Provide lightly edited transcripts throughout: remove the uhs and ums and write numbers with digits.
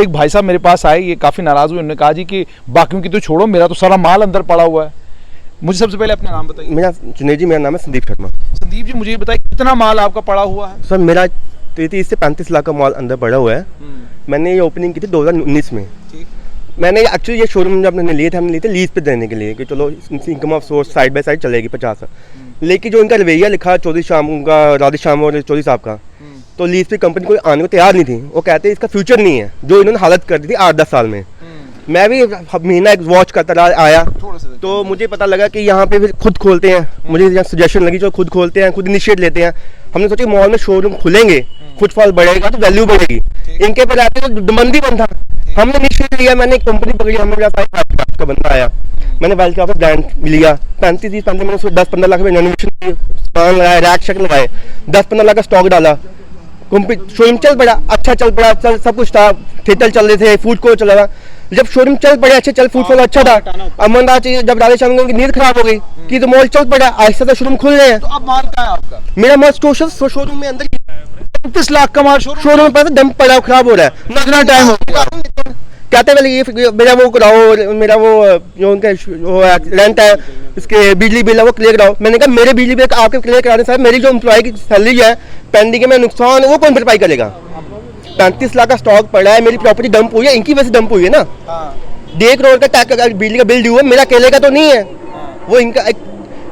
एक भाई साहब मेरे पास आए, ये काफ़ी नाराज़ हुए। उन्होंने कहा जी कि बाकियों की तो छोड़ो, मेरा तो सारा माल अंदर पड़ा हुआ है। मुझे सबसे पहले अपना नाम बताइए। मेरा नाम है संदीप शर्मा। संदीप जी, मुझे ये बताइए कितना माल आपका पड़ा हुआ है? सर मेरा 33 से 35 लाख का माल अंदर पड़ा हुआ है। मैंने ये ओपनिंग की थी 2019 में। मैंने एक्चुअली ये शोरूम जब हमने लिए थे लीज पे देने के लिए कि चलो income of source side by side चलेगी 50। लेकिन जो इनका रवैया लिखा चौधरी शाम का, राधे श्याम और चौधरी साहब का, तो लीज पे कंपनी कोई आने को तैयार नहीं थी। वो कहते हैं इसका फ्यूचर नहीं है, जो इन्होंने हालत कर दी थी 8-10 साल में। मैं भी महीना एक वॉच करता रहा आया, तो मुझे पता लगा कि यहाँ पे फिर खुद खोलते हैं। मुझे यहाँ सजेशन लगी जो खुद खोलते हैं, खुद इनिशिएट लेते हैं। हमने सोचा मॉल में शोरूम खुलेंगे, फुटफॉल बढ़ेगा तो वैल्यू बढ़ेगी। इनके पर आते तो मंदी बंद था, हमने इनिशिएट लिया। मैंने एक कंपनी पकड़ी, हमारे पास का बंदा आया, मैंने वाइल्ड क्राफ्ट ब्रांड लिया। 35 मैंने उसको 10-15 लाख में रेनोवेशन सामान लगाया, रैक शैक लगाए, 10-15 लाख का स्टॉक डाला। शोरूम चल पड़ा, अच्छा चल पड़ा, सब कुछ था। थिएटर चल रहे थे, फूड कोर्ट चल रहा। जब शोरूम चल पड़े अच्छे चल, फूड फॉल अच्छा था। अमरनाथ जब राधे श्याम की नींद खराब हो गई कि तो मॉल चल पड़ा, आहिस्ता से शोरूम खुल रहे हैं। तो अब माल क्या है आपका? मेरा माल शोरूम में अंदर 35 लाख का माल शोरूम में पैसा डंप पड़ा, खराब हो रहा है। कितना टाइम हो गया? कहते पहले ये मेरा वो कराओ, मेरा वो जो उनका रेंट है, इसके बिजली बिल है वो क्लियर कराओ। मैंने कहा मेरे बिजली बिल आपके क्लियर कराने साहब, मेरी जो एम्प्लॉय की सैलरी है पेंडिंग है, मैं नुकसान वो कौन भरपाई करेगा? 35 लाख का स्टॉक पड़ा है, मेरी प्रॉपर्टी डंप हुई है, इनकी वजह से डंप हुई है ना। 1.5 करोड़ का टैक्स बिजली का बिल ड्यू है, मेरा अकेले का तो नहीं है। वो इनका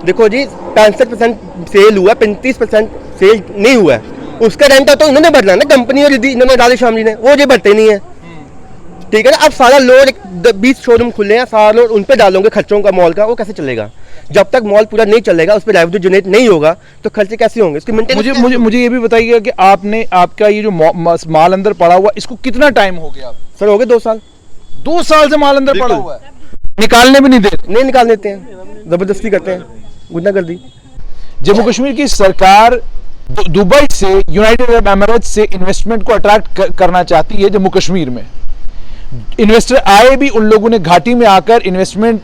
देखो जी 65% सेल हुआ, 35% सेल नहीं हुआ है। उसका रेंट तो इन्होंने भरना है ना, कंपनी और इन्होंने राधे श्याम जी ने, वो जो भरते नहीं है। ठीक है ना। अब सारा लोड 20 शोरूम खुले हैं, सारा लोड उन पे डालोगे खर्चों का मॉल का, वो कैसे चलेगा? जब तक मॉल पूरा नहीं चलेगा, उस पर रेवेन्यू जनरेट नहीं होगा तो खर्चे कैसे होंगे? इसकी मेंटेनेंस। मुझे ये भी बताइएगा कि आपका ये जो माल अंदर पड़ा हुआ, इसको कितना टाइम हो गया? सर हो गए 2 साल। 2 साल से माल अंदर पड़ा हुआ है, निकालने भी नहीं देते? नहीं निकाल देते हैं, जबरदस्ती करते हैं, गुंडागर्दी। जम्मू कश्मीर की सरकार दुबई से, यूनाइटेड अरब एमिरेट्स से इन्वेस्टमेंट को अट्रैक्ट करना चाहती है जम्मू कश्मीर में। इन्वेस्टर आए भी, उन लोगों ने घाटी में आकर इन्वेस्टमेंट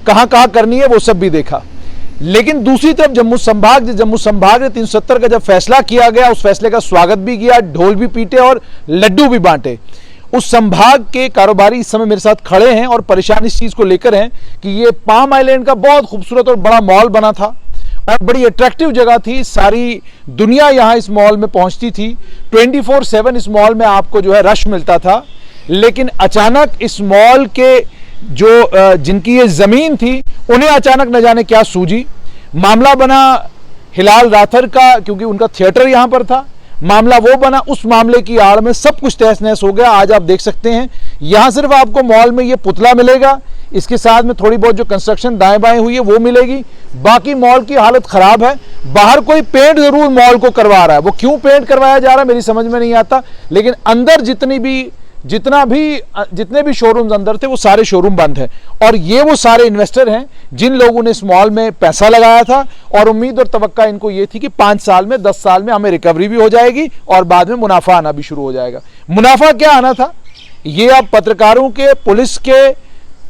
कहां करनी है वो सब भी देखा। लेकिन दूसरी तरफ जम्मू संभाग ने 370 का जब फैसला किया गया, उस फैसले का स्वागत भी किया, ढोल भी पीटे और लड्डू भी बांटे। उस संभाग के कारोबारी इस समय मेरे साथ खड़े हैं और परेशान इस चीज को लेकर हैं कि ये पाम आइलैंड का बहुत खूबसूरत और बड़ा मॉल बना था और बड़ी अट्रैक्टिव जगह थी, सारी दुनिया यहां इस मॉल में पहुंचती थी। 24/7 इस मॉल में आपको जो है रश मिलता था। लेकिन अचानक इस मॉल के जो जिनकी ये जमीन थी, उन्हें अचानक न जाने क्या सूझी। मामला बना हिलाल राथर का, क्योंकि उनका थिएटर यहां पर था। मामला वो बना, उस मामले की आड़ में सब कुछ तहस नहस हो गया। आज आप देख सकते हैं यहां सिर्फ आपको मॉल में ये पुतला मिलेगा, इसके साथ में थोड़ी बहुत जो कंस्ट्रक्शन दाएं बाएं हुई है वो मिलेगी, बाकी मॉल की हालत खराब है। बाहर कोई पेंट जरूर मॉल को करवा रहा है, वो क्यों पेंट करवाया जा रहा है मेरी समझ में नहीं आता। लेकिन अंदर जितने भी शोरूम्स अंदर थे वो सारे शोरूम बंद है। और ये वो सारे इन्वेस्टर हैं जिन लोगों ने इस मॉल में पैसा लगाया था और उम्मीद और तवक्का इनको ये थी कि 5 साल में 10 साल में हमें रिकवरी भी हो जाएगी और बाद में मुनाफा आना भी शुरू हो जाएगा। मुनाफा क्या आना था, ये अब पत्रकारों के, पुलिस के,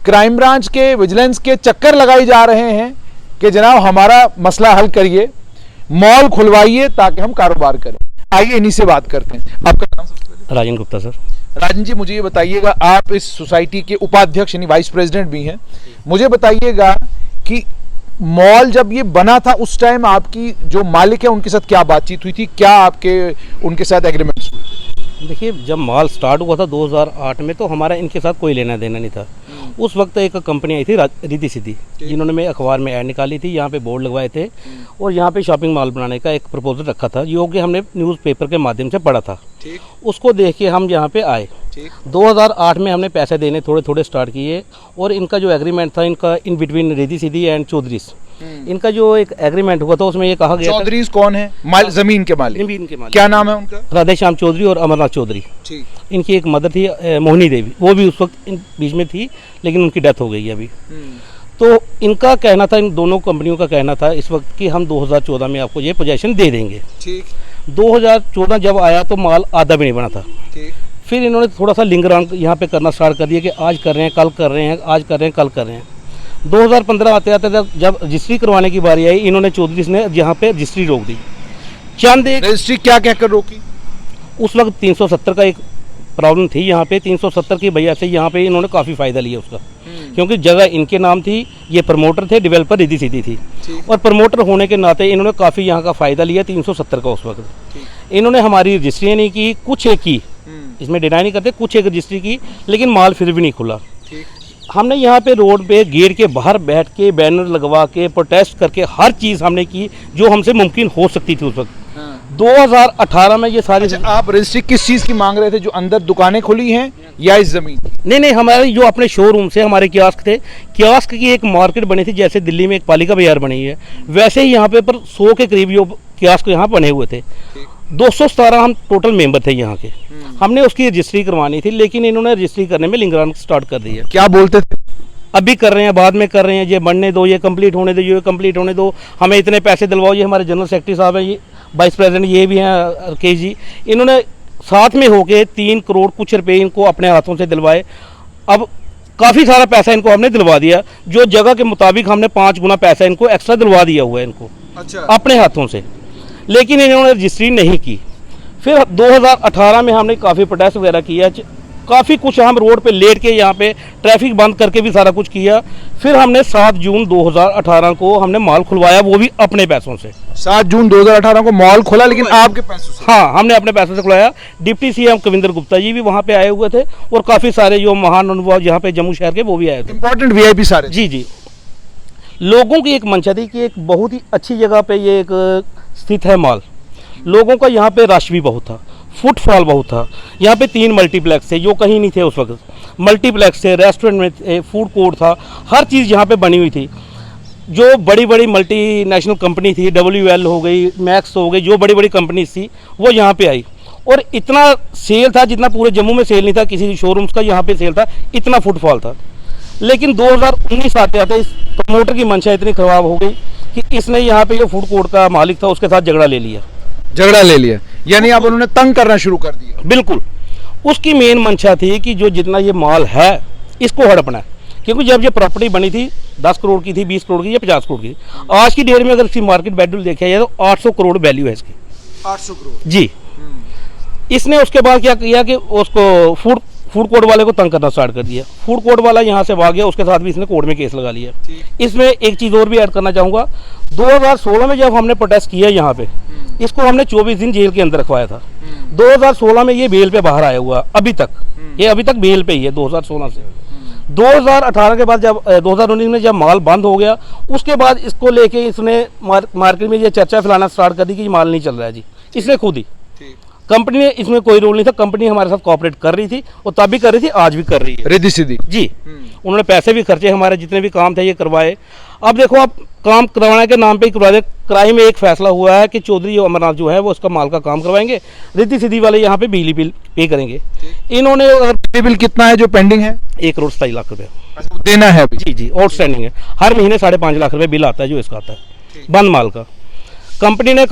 क्राइम ब्रांच के, विजिलेंस के चक्कर लगाए जा रहे हैं कि जनाब हमारा मसला हल करिए, मॉल खुलवाइए ताकि हम कारोबार करें। आइए इन्हीं से बात करते हैं। आपका नाम? राजन गुप्ता सर। राजन जी, मुझे ये बताइएगा, आप इस सोसाइटी के उपाध्यक्ष यानी वाइस प्रेसिडेंट भी हैं, मुझे बताइएगा कि मॉल जब ये बना था उस टाइम आपकी जो मालिक है उनके साथ क्या बातचीत हुई थी, क्या आपके उनके साथ एग्रीमेंट्स हुए? देखिए, जब मॉल स्टार्ट हुआ था 2008 में, तो हमारा इनके साथ कोई लेना देना नहीं था। उस वक्त एक कंपनी आई थी रिद्धि सिद्धि, जिन्होंने में अखबार में ऐड निकाली थी, यहाँ पे बोर्ड लगवाए थे और यहाँ पे शॉपिंग मॉल बनाने का एक प्रपोजल रखा था, जो कि हमने न्यूज़पेपर के माध्यम से पढ़ा था। उसको देख के हम यहाँ पे आए। 2008 में हमने पैसे देने थोड़े थोड़े स्टार्ट किए और इनका जो एग्रीमेंट था, इनका in between Riddhi Siddhi and Chaudharys, इनका जो एक एग्रीमेंट हुआ था उसमें ये कहा गया। चौधरीज कौन है? जमीन के मालिक। जमीन के मालिक। क्या नाम है उनका? राधे श्याम चौधरी और अमरनाथ चौधरी। इनकी एक मदर थी मोहिनी देवी, वो भी उस वक्त बीच में थी, लेकिन उनकी डेथ हो गई है अभी। तो इनका कहना था, इन दोनों कंपनियों का कहना था इस वक्त कि हम 2014 में आपको ये पोजीशन दे देंगे। 2014 जब आया तो माल आधा भी नहीं बना था। फिर इन्होंने थोड़ा सा लिंगरांग यहाँ पे करना स्टार्ट कर दिया कि आज कर रहे हैं, कल कर रहे हैं, आज कर रहे हैं, कल कर रहे हैं। 2015 आते आते जब रजिस्ट्री करवाने की बारी आई, इन्होंने चौधरी ने यहाँ पे रजिस्ट्री रोक दी। चंद एक रजिस्ट्री क्या कहकर रोकी? उस वक्त 370 का एक प्रॉब्लम थी यहाँ पे 370 की वजह से यहाँ पे इन्होंने काफ़ी फ़ायदा लिया उसका, क्योंकि जगह इनके नाम थी, ये प्रमोटर थे, डेवलपर रिद्धि सिद्धि थी, और प्रमोटर होने के नाते इन्होंने काफ़ी यहाँ का फ़ायदा लिया 370 का उस वक्त। इन्होंने हमारी रजिस्ट्री नहीं की, कुछ एक की, इसमें डिनाई नहीं करते, कुछ एक रजिस्ट्री की, लेकिन माल फिर भी नहीं खुला। हमने यहाँ पे रोड पे गेट के बाहर बैठ के बैनर लगवा के प्रोटेस्ट करके हर चीज़ हमने की जो हमसे मुमकिन हो सकती थी उस वक्त। 2018 में ये सारी आप रजिस्ट्री किस चीज की मांग रहे थे, जो अंदर दुकानें खुली हैं या इस जमीन? नहीं, हमारे जो अपने शोरूम से हमारे कियास्क थे, कियास्क की एक मार्केट बनी थी, जैसे दिल्ली में एक पालिका बाजार बनी है, वैसे ही यहाँ पे पर 100 के करीब जो कियास्क यहाँ बने हुए थे। 217 हम टोटल मेंबर थे यहाँ के। हमने उसकी रजिस्ट्री करवानी थी, लेकिन इन्होंने रजिस्ट्री करने में लिंगरान स्टार्ट कर दिया। क्या बोलते थे? अभी कर रहे हैं, बाद में कर रहे हैं, ये बनने दो, ये कंप्लीट होने दो, ये कंप्लीट होने दो, हमें इतने पैसे दिलवाओ। ये हमारे जनरल सेक्रेटरी साहब हैं, ये वाइस प्रेसिडेंट ये भी हैं के जी, इन्होंने साथ में होके 3 करोड़ कुछ रुपए इनको अपने हाथों से दिलवाए। अब काफ़ी सारा पैसा इनको हमने दिलवा दिया, जो जगह के मुताबिक हमने 5 गुना पैसा इनको एक्स्ट्रा दिलवा दिया हुआ है इनको। अच्छा। अपने हाथों से, लेकिन इन्होंने रजिस्ट्री नहीं की। फिर 2018 में हमने काफ़ी प्रोटेस्ट वगैरह किया, काफ़ी कुछ हम रोड पे लेट के यहाँ पे ट्रैफिक बंद करके भी सारा कुछ किया। फिर हमने 7 जून 2018 को हमने माल खुलवाया, वो भी अपने पैसों से। 7 जून 2018 को मॉल खोला, लेकिन आपके पैसों से? हाँ, हमने अपने पैसों से खुलवाया। डिप्टी सीएम कविंदर गुप्ता जी भी वहाँ पे आए हुए थे, और काफ़ी सारे जो महान अनुभव यहाँ पे जम्मू शहर के वो भी आए थे, इंपॉर्टेंट वीआईपी सारे। जी। लोगों की एक मंशा थी कि एक बहुत ही अच्छी जगह पे ये एक स्थित है माल, लोगों का यहाँ पे रश भी बहुत था, फुटफॉल बहुत था। यहाँ पे 3 मल्टीप्लेक्स थे जो कहीं नहीं थे उस वक्त। मल्टीप्लेक्स थे, रेस्टोरेंट में फूड कोर्ट था, हर चीज़ यहाँ पे बनी हुई थी। जो बड़ी बड़ी मल्टीनेशनल कंपनी थी, WL हो गई, मैक्स हो गई, जो बड़ी बड़ी कंपनीज थी वो यहाँ पे आई, और इतना सेल था जितना पूरे जम्मू में सेल नहीं था किसी शोरूम्स का, यहाँ पे सेल था, इतना फुटफॉल था। लेकिन 2019 आते आते इस प्रमोटर की मंशा इतनी खराब हो गई कि इसने यहाँ पे जो फूड कोर्ट का मालिक था उसके साथ झगड़ा ले लिया, यानी आप उन्होंने तंग करना शुरू कर दिया। बिल्कुल। उसकी मेन मंशा थी कि जो जितना ये माल है इसको हड़पना है, क्योंकि जब ये प्रॉपर्टी बनी थी 10 करोड़ की थी, 20 करोड़ की या 50 करोड़ की, आज की डेट में अगर इसकी मार्केट वैल्यू देखा जाए तो 800 करोड़ वैल्यू है इसकी। 800 करोड़ जी। इसने उसके बाद क्या किया कि उसको फूड कोर्ट वाले को तंग करना स्टार्ट कर दिया। फूड कोर्ट वाला यहाँ से भाग गया, उसके साथ भी इसने कोर्ट में केस लगा लिया। इसमें एक चीज़ और भी ऐड करना चाहूँगा, 2016 में जब हमने प्रोटेस्ट किया यहाँ पे, इसको हमने 24 दिन जेल के अंदर रखवाया था। 2016 में ये बेल पे बाहर आया हुआ, अभी तक बेल पे ही है 2016 से। 2018 के बाद जब 2019 में जब माल बंद हो गया, उसके बाद इसको लेके इसने मार्केट में ये चर्चा फैलाना स्टार्ट कर दी कि माल नहीं चल रहा है जी, इसने खुद ही। कंपनी ने इसमें कोई रोल नहीं था, कंपनी हमारे साथ कोऑपरेट कर रही थी, और तब भी कर रही थी, आज भी कर रही है रिद्धि सिद्धि जी। उन्होंने पैसे भी खर्चे, हमारे जितने भी काम थे ये करवाए। अब देखो, आप काम करवाने के नाम पे ही करवा दे। क्राइम में एक फैसला हुआ है कि चौधरी अमरनाथ जो है वो उसका माल का काम करवाएंगे, रिद्धि सिद्धि वाले यहाँ पे बिजली बिल पे करेंगे। इन्होंने बिजली बिल कितना है जो पेंडिंग है? 1 करोड़ 27 लाख रुपये देना है अभी? जी, आउटस्टैंडिंग है। हर महीने 5.5 लाख रुपये बिल आता है जो इसका आता है बंद माल का। कंपनी ने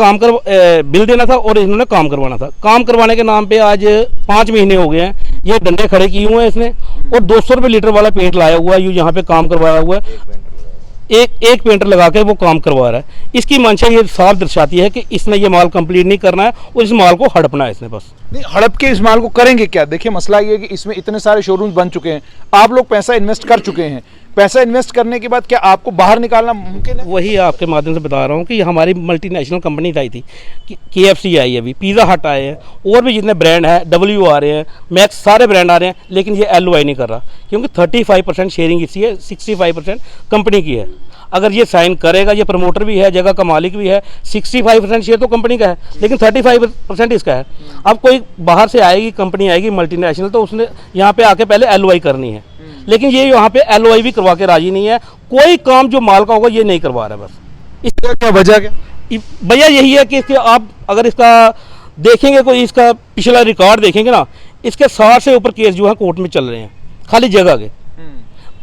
बिल देना था और इन्होंने काम करवाना था। काम करवाने के नाम पे आज 5 महीने हो गए हैं, ये डंडे खड़े किए हुए हैं इसने, और 200 रुपये लीटर वाला पेंट लाया हुआ है, ये यहाँ पे काम करवाया हुआ है। एक पेंटर लगा के वो काम करवा रहा है। इसकी मंशा ये साफ दर्शाती है कि इसने ये माल कंप्लीट नहीं करना है और इस माल को हड़पना है इसने बस। नहीं, हड़प के इस माल को करेंगे क्या? देखिए, मसला ये है कि इसमें इतने सारे शोरूम्स बन चुके हैं, आप लोग पैसा इन्वेस्ट कर चुके हैं। पैसा इन्वेस्ट करने के बाद क्या आपको बाहर निकालना मुमकिन है? वही आपके माध्यम से बता रहा हूँ कि हमारी मल्टीनेशनल कंपनी आई थी, KFC आई है, अभी पिज़्ज़ा हट आए हैं, और भी जितने ब्रांड हैं, W आ रहे हैं, मैक्स, सारे ब्रांड आ रहे हैं, लेकिन ये LOI नहीं कर रहा, क्योंकि 35% शेयरिंग इसी है, 65% कंपनी की है। अगर ये साइन करेगा, ये प्रमोटर भी है, जगह का मालिक भी है, 65% शेयर तो कंपनी का है, लेकिन 35% इसका है। अब कोई बाहर से आएगी कंपनी, आएगी मल्टीनेशनल, तो उसने यहाँ पे आके पहले LOI करनी है, लेकिन ये यहाँ पे LOI भी करवा के राजी नहीं है। कोई काम जो माल का होगा ये नहीं करवा रहा है बस। इसका क्या वजह? क्या भैया यही है कि आप अगर इसका देखेंगे, कोई इसका पिछला रिकॉर्ड देखेंगे ना, इसके 60 से ऊपर केस जो है कोर्ट में चल रहे हैं खाली जगह के।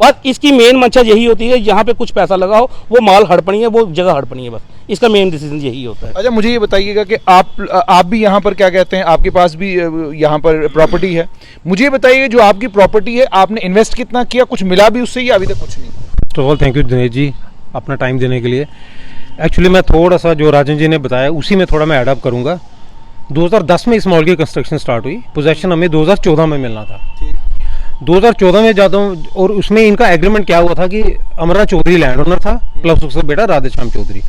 और इसकी मेन मंशा यही होती है, यहाँ पे कुछ पैसा लगा हो, वो माल हड़पनी है, वो जगह हड़पनी है, बस इसका मेन डिसीजन यही होता है। अच्छा, मुझे ये बताइएगा कि आप भी यहाँ पर क्या कहते हैं, आपके पास भी यहाँ पर प्रॉपर्टी है, मुझे ये बताइए जो आपकी प्रॉपर्टी है, आपने इन्वेस्ट कितना किया, कुछ मिला भी उससे या अभी तक कुछ नहीं? First of all thank you Dinesh ji अपना टाइम देने के लिए। एक्चुअली मैं थोड़ा सा जो राजन जी ने बताया उसी में थोड़ा मैं एडअप करूँगा। 2010 में इस मॉल की कंस्ट्रक्शन स्टार्ट हुई, पोजेशन हमें 2014 में मिलना था। 2014 में जाता हूँ, और उसमें इनका एग्रीमेंट क्या हुआ था कि अमरनाथ चौधरी लैंड ओनर था, प्लस उसका बेटा राधेश्याम चौधरी,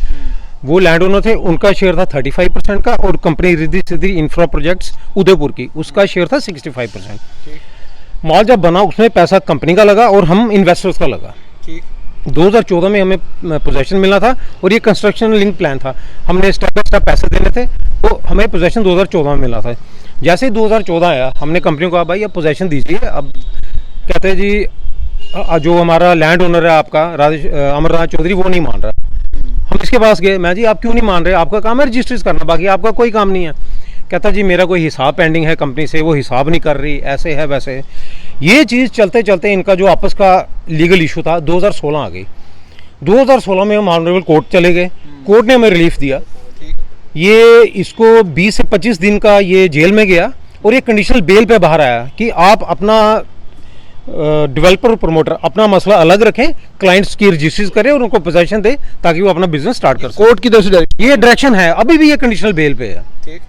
वो लैंड ओनर थे। उनका शेयर था 35% का, और company Riddhi Siddhi infra projects Udaipur की, उसका शेयर था 65%। मॉल जब बना उसमें पैसा कंपनी का लगा और हम इन्वेस्टर्स का लगा। 2014 में हमें पोजेशन मिलना था, और ये कंस्ट्रक्शन लिंक प्लान था, हमने स्टेप बाय स्टेप पैसे देने थे, तो हमें पोजेशन 2014 में मिला था। जैसे ही 2014 आया, हमने कंपनी को कहा भाई अब पोजेशन दीजिए। अब कहते हैं जी जो हमारा लैंड ओनर है आपका अमरनाथ चौधरी, वो नहीं मान रहा। हम इसके पास गए, मैं जी आप क्यों नहीं मान रहे, आपका काम है रजिस्ट्रीज करना, बाकी आपका कोई काम नहीं है। कहता जी मेरा कोई हिसाब पेंडिंग है कंपनी से, वो हिसाब नहीं कर रही, ऐसे है वैसे है। ये चीज़ चलते चलते इनका जो आपस का लीगल इशू था, 2016 आ गई। 2016 में हम ऑनरेबल कोर्ट चले गए, कोर्ट ने हमें रिलीफ दिया। ये इसको 20 से 25 दिन का ये जेल में गया, और ये कंडीशनल बेल पे बाहर आया कि आप अपना डेवलपर और प्रमोटर अपना मसला अलग रखें, क्लाइंट्स की रजिस्ट्रीज करें और उनको पोजीशन दे ताकि वो अपना बिजनेस स्टार्ट कर सकें। कोर्ट की तरफ से ये डायरेक्शन है, अभी भी ये कंडीशनल बेल पे है। ठीक।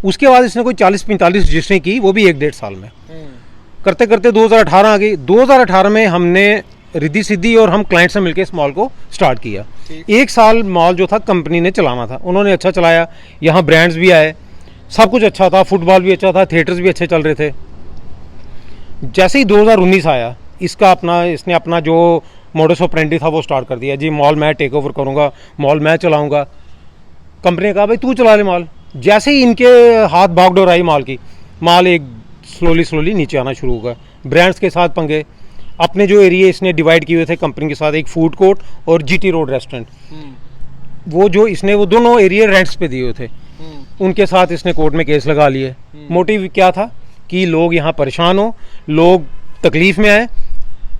उसके बाद इसने कोई 40-45 रजिस्ट्री की, वो भी 1-1.5 साल में। करते करते 2018 आ गई। 2018 में हमने रिद्धि सिद्धि और हम क्लाइंट से मिलकर इस मॉल को स्टार्ट किया। 1 साल मॉल जो था कंपनी ने चलाना था, उन्होंने अच्छा चलाया, यहाँ ब्रांड्स भी आए, सब कुछ अच्छा था, फुटबॉल भी अच्छा था, थिएटर्स भी अच्छे चल रहे थे। जैसे ही 2019 आया, इसने अपना जो मोडस ऑपरेंडी था वो स्टार्ट कर दिया। जी मॉल मैं टेक ओवर करूँगा, मॉल मैं चलाऊँगा। कंपनी ने कहा भाई तू चला ले मॉल। जैसे ही इनके हाथ भागडोर आई माल की, माल एक स्लोली नीचे आना शुरू होगा। ब्रांड्स के साथ पंगे, अपने जो एरिया इसने डिवाइड किए हुए थे कंपनी के साथ, एक फूड कोर्ट और जीटी रोड रेस्टोरेंट, वो दोनों एरिया रेंट्स पे दिए हुए थे। उनके साथ इसने कोर्ट में केस लगा लिए। मोटिव क्या था कि लोग यहाँ परेशान हो, लोग तकलीफ में आए,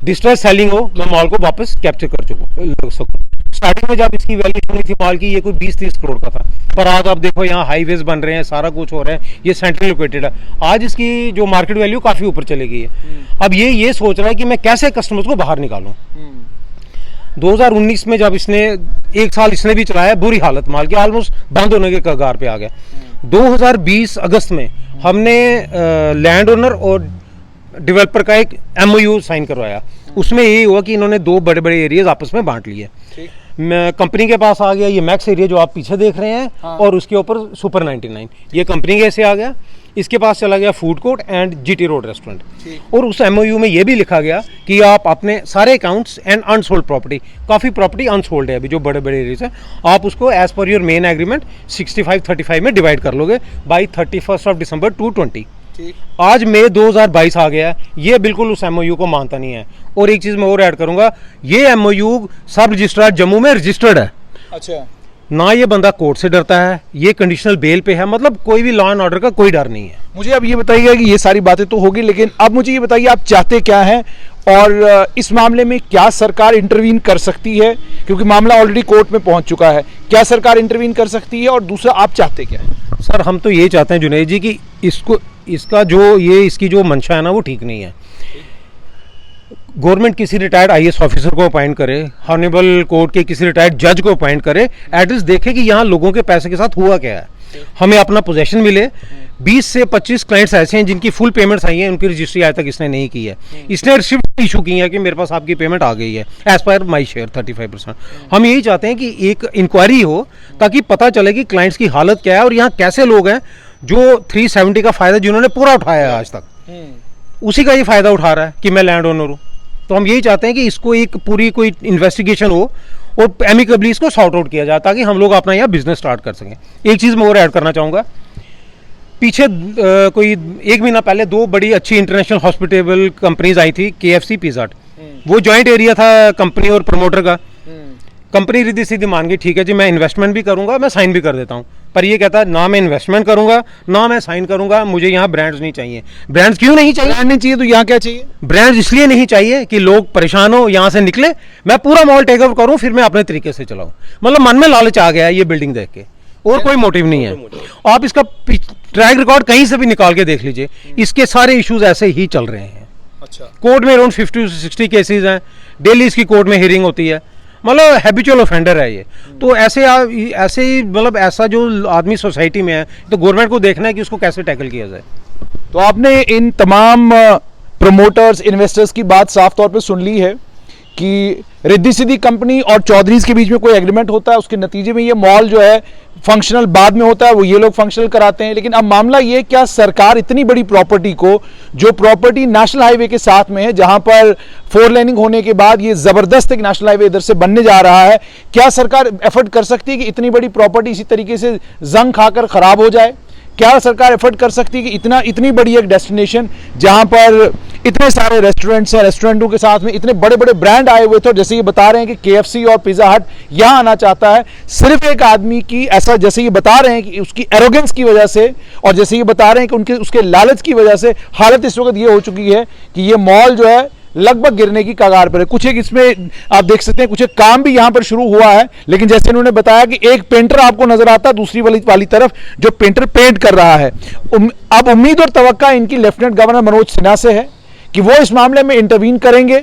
डिस्ट्रेस सेलिंग हो, मैं मॉल को वापस कैप्चर कर सकूँ। स्टार्टिंग में जब इसकी वैल्यूएशन हुई थी मॉल की, ये कोई 20-30 करोड़ का था, पर आज आप देखो यहाँ हाईवेज बन रहे हैं, सारा कुछ हो रहा है, ये सेंट्रल लोकेटेड है। आज इसकी जो मार्केट वैल्यू काफ़ी ऊपर चली गई है। अब ये सोच रहा है कि मैं कैसे कस्टमर्स को बाहर निकालूं। 2019 में जब इसने 1 साल इसने भी चलाया, बुरी हालत माल की, ऑलमोस्ट बंद होने के कगार पे आ गया। 2020 अगस्त में हमने लैंड ओनर और डेवलपर का एक MOU साइन करवाया। उसमें ये हुआ कि इन्होंने 2 बड़े एरियाज आपस में बांट लिए। कंपनी के पास आ गया ये मैक्स एरिया जो आप पीछे देख रहे हैं, हाँ। और उसके ऊपर सुपर 99 ये कंपनी के से आ गया। इसके पास चला गया food court and GT road restaurant. और उस MOU में ये भी लिखा गया कि आप अपने सारे अकाउंट्स एंड अनसोल्ड प्रॉपर्टी, काफ़ी प्रॉपर्टी अनसोल्ड है अभी जो बड़े एरियाज है, आप उसको as per your main agreement 65-35 में डिवाइड कर लोगे बाई 31 दिसंबर 2020। आज मई 2022 आ गया, ये बिल्कुल उस MOU को मानता नहीं है। और एक चीज़ मैं और ऐड करूंगा, ये MOU सब रजिस्ट्रार जम्मू में रजिस्टर्ड है। अच्छा। ना ये बंदा कोर्ट से डरता है, ये कंडीशनल बेल पे है, मतलब कोई भी लॉ एंड ऑर्डर का कोई डर नहीं है। मुझे अब ये बताइएगा कि ये सारी बातें तो होगी, लेकिन अब मुझे ये बताइए आप चाहते क्या हैं, और इस मामले में क्या सरकार इंटरवीन कर सकती है, क्योंकि मामला ऑलरेडी कोर्ट में पहुंच चुका है। क्या सरकार इंटरवीन कर सकती है, और दूसरा आप चाहते क्या हैं? सर हम तो ये चाहते हैं जुनैद जी कि इसकी जो मंशा है ना वो ठीक नहीं है। गवर्नमेंट किसी रिटायर्ड IAS ऑफिसर को अपॉइंट करे, हॉनरेबल कोर्ट के किसी रिटायर्ड जज को अपॉइंट करे, एड्रेस देखे कि यहाँ लोगों के पैसे के साथ हुआ क्या है, हमें अपना पोजेशन मिले। 20 से 25 क्लाइंट्स ऐसे हैं जिनकी फुल पेमेंट्स आई हैं, उनकी रजिस्ट्री आज तक इसने नहीं की है। इसने रिसिप्ट इशू की है कि मेरे पास आपकी पेमेंट आ गई है एज पर माई शेयर 35%। हम यही चाहते हैं कि एक इंक्वायरी हो ताकि पता चले कि क्लाइंट्स की हालत क्या है और यहाँ कैसे लोग हैं जो 370 का फायदा जिन्होंने पूरा उठाया है आज तक, उसी का ये फायदा उठा रहा है कि मैं लैंड ओनर हूँ। तो हम यही चाहते हैं कि इसको एक पूरी कोई इन्वेस्टिगेशन हो और एमिकेबली इसको सॉर्ट आउट किया जाए ताकि हम लोग अपना यहाँ बिजनेस स्टार्ट कर सकें। एक चीज़ मैं और ऐड करना चाहूँगा, पीछे कोई 1 महीना पहले 2 बड़ी अच्छी इंटरनेशनल हॉस्पिटेबल कंपनीज आई थी, KFC, पिज़्ज़ा हट। वो जॉइंट एरिया था कंपनी और प्रमोटर का। कंपनी रिद्धि सिद्धि मान गई, ठीक है जी मैं इन्वेस्टमेंट भी करूंगा, मैं साइन भी कर देता हूं, पर ये कहता है ना मैं इन्वेस्टमेंट करूंगा ना मैं साइन करूंगा, मुझे यहाँ ब्रांड्स नहीं चाहिए। ब्रांड्स क्यों नहीं चाहिए? ब्रांड नहीं चाहिए तो यहाँ क्या चाहिए? ब्रांड्स इसलिए नहीं चाहिए कि लोग परेशान हो, यहाँ से निकले, मैं पूरा मॉल टेक ओवर करूँ, फिर मैं अपने तरीके से चलाऊँ। मतलब मन में लालच आ गया है ये बिल्डिंग देख के, और कोई मोटिव नहीं है। आप इसका ट्रैक रिकॉर्ड कहीं से भी निकाल के देख लीजिए, इसके सारे इश्यूज ऐसे ही चल रहे हैं। अच्छा। कोर्ट में अराउंड 50 से 60 केसेज हैं, डेली इसकी कोर्ट में हियरिंग होती है। मतलब हैबिचुअल ऑफेंडर है ये। तो ऐसे ऐसे ही मतलब ऐसा जो आदमी सोसाइटी में है, तो गवर्नमेंट को देखना है कि उसको कैसे टैकल किया जाए। तो आपने इन तमाम प्रमोटर्स इन्वेस्टर्स की बात साफ तौर पे सुन ली है कि रिद्धि सिद्धि कंपनी और चौधरीज के बीच में कोई एग्रीमेंट होता है, उसके नतीजे में ये मॉल जो है फंक्शनल बाद में होता है, वो ये लोग फंक्शनल कराते हैं। लेकिन अब मामला ये, क्या सरकार इतनी बड़ी प्रॉपर्टी को, जो प्रॉपर्टी नेशनल हाईवे के साथ में है, जहां पर 4 लेनिंग होने के बाद ये जबरदस्त एक नेशनल हाईवे इधर से बनने जा रहा है, क्या सरकार एफर्ट कर सकती है कि इतनी बड़ी प्रॉपर्टी इसी तरीके से जंग खाकर खराब हो जाए? क्या सरकार एफर्ट कर सकती है कि इतनी बड़ी एक डेस्टिनेशन जहां पर इतने सारे रेस्टोरेंट्स हैं, रेस्टोरेंटों के साथ में इतने बड़े बड़े ब्रांड आए हुए थे, और जैसे ये बता रहे हैं कि KFC और पिज़्ज़ा हट यहां आना चाहता है, सिर्फ एक आदमी की, ऐसा जैसे ये बता रहे हैं कि उसकी एरोगेंस की वजह से, और जैसे ये बता रहे हैं कि उसके लालच की वजह से हालत इस वक्त ये हो चुकी है कि ये मॉल जो है लगभग गिरने की कगार पर है। कुछ एक इसमें आप देख सकते हैं, कुछ एक काम भी यहां पर शुरू हुआ है, लेकिन जैसे इन्होंने बताया कि एक पेंटर आपको नजर आता है दूसरी वाली तरफ, जो पेंटर पेंट कर रहा है। अब उम्मीद और तवक्का इनकी लेफ्टिनेंट गवर्नर मनोज सिन्हा से है कि वो इस मामले में इंटरवीन करेंगे,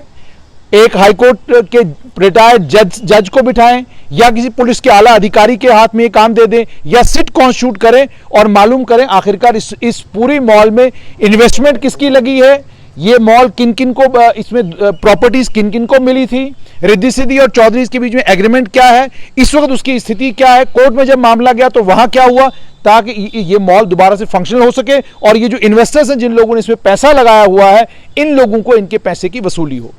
एक हाईकोर्ट के रिटायर्ड जज को बिठाएं, या किसी पुलिस के आला अधिकारी के हाथ में ये काम दे दें, या सिट कॉन्स्टिट्यूट करें और मालूम करें आखिरकार इस पूरी मॉल में इन्वेस्टमेंट किसकी लगी है, ये मॉल किन किन को, इसमें प्रॉपर्टीज किन किन को मिली थी, रिद्धि सिद्धि और चौधरीज के बीच में एग्रीमेंट क्या है, इस वक्त उसकी स्थिति क्या है, कोर्ट में जब मामला गया तो वहां क्या हुआ, ताकि ये मॉल दोबारा से फंक्शनल हो सके और ये जो इन्वेस्टर्स हैं, जिन लोगों ने इसमें पैसा लगाया हुआ है, इन लोगों को इनके पैसे की वसूली हो।